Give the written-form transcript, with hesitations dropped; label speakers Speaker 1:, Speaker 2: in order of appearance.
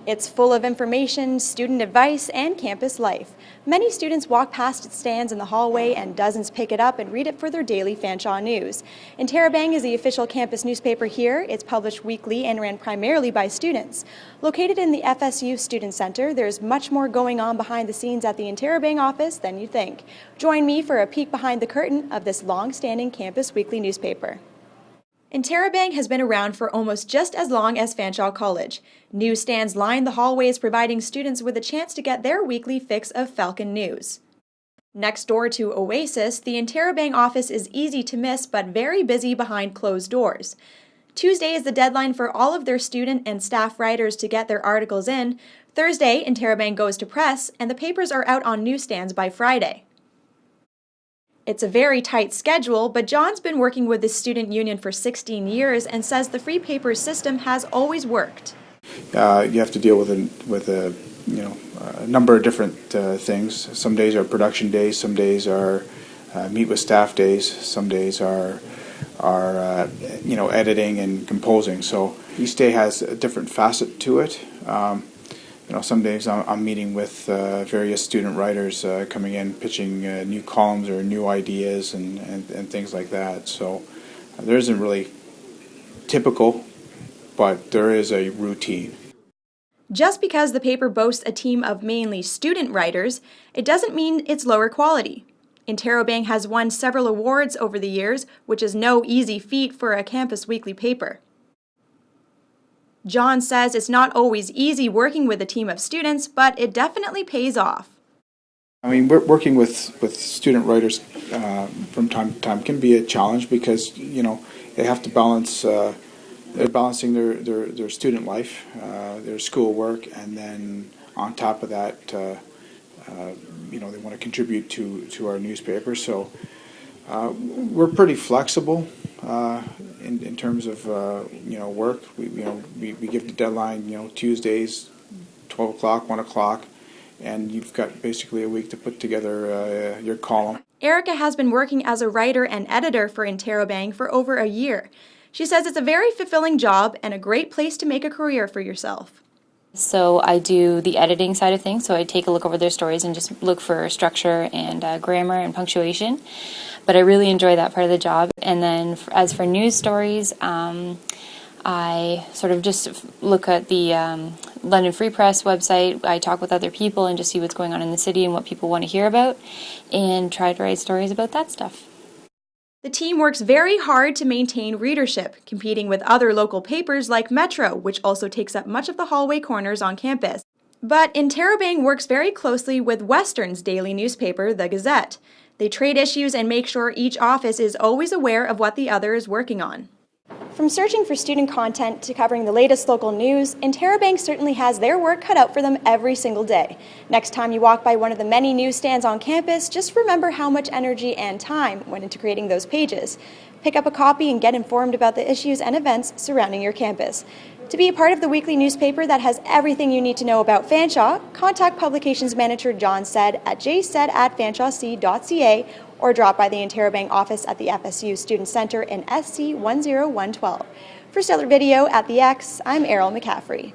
Speaker 1: It's full of information, student advice, and campus life. Many students walk past its stands in the hallway and dozens pick it up and read it for their daily Fanshawe news. Interrobang is the official campus newspaper here. It's published weekly and ran primarily by students. Located in the FSU Student Center, there's much more going on behind the scenes at the Interrobang office than you'd think. Join me for a peek behind the curtain of this long-standing campus weekly newspaper. Interrobang has been around for almost just as long as Fanshawe College. Newsstands line the hallways, providing students with a chance to get their weekly fix of Falcon news. Next door to Oasis, the Interrobang office is easy to miss but very busy behind closed doors. Tuesday is the deadline for all of their student and staff writers to get their articles in. Thursday, Interrobang goes to press, and the papers are out on newsstands by Friday. It's a very tight schedule, but John's been working with the student union for 16 years and says the free papers system has always worked.
Speaker 2: You have to deal with a number of different things. Some days are production days, some days are meet with staff days, some days are editing and composing. So each day has a different facet to it. Some days I'm meeting with various student writers coming in, pitching new columns or new ideas and things like that. So there isn't really typical, but there is a routine.
Speaker 1: Just because the paper boasts a team of mainly student writers, it doesn't mean it's lower quality. Interrobang has won several awards over the years, which is no easy feat for a campus weekly paper. John says it's not always easy working with a team of students, but it definitely pays off.
Speaker 2: I mean, working with student writers from time to time can be a challenge because, they have to balance, they're balancing their student life, their school work, and then on top of that, they want to contribute to our newspaper. So we're pretty flexible. In terms of work, we give the deadline Tuesdays, 12 o'clock, 1 o'clock, and you've got basically a week to put together your column.
Speaker 1: Erica has been working as a writer and editor for Interrobang for over a year. She says it's a very fulfilling job and a great place to make a career for yourself.
Speaker 3: So I do the editing side of things, so I take a look over their stories and just look for structure and grammar and punctuation. But I really enjoy that part of the job. And then as for news stories, I sort of just look at the London Free Press website. I talk with other people and just see what's going on in the city and what people want to hear about, and try to write stories about that stuff.
Speaker 1: The team works very hard to maintain readership, competing with other local papers like Metro, which also takes up much of the hallway corners on campus. But Interrobang works very closely with Western's daily newspaper, The Gazette. They trade issues and make sure each office is always aware of what the other is working on. From searching for student content to covering the latest local news, Interrobang certainly has their work cut out for them every single day. Next time you walk by one of the many newsstands on campus, just remember how much energy and time went into creating those pages. Pick up a copy and get informed about the issues and events surrounding your campus. To be a part of the weekly newspaper that has everything you need to know about Fanshawe, contact Publications Manager John Said at jsaid@fanshawec.ca or drop by the Interrobang office at the FSU Student Center in SC 10112. For Stellar Video at the X, I'm Eryl McCaffrey.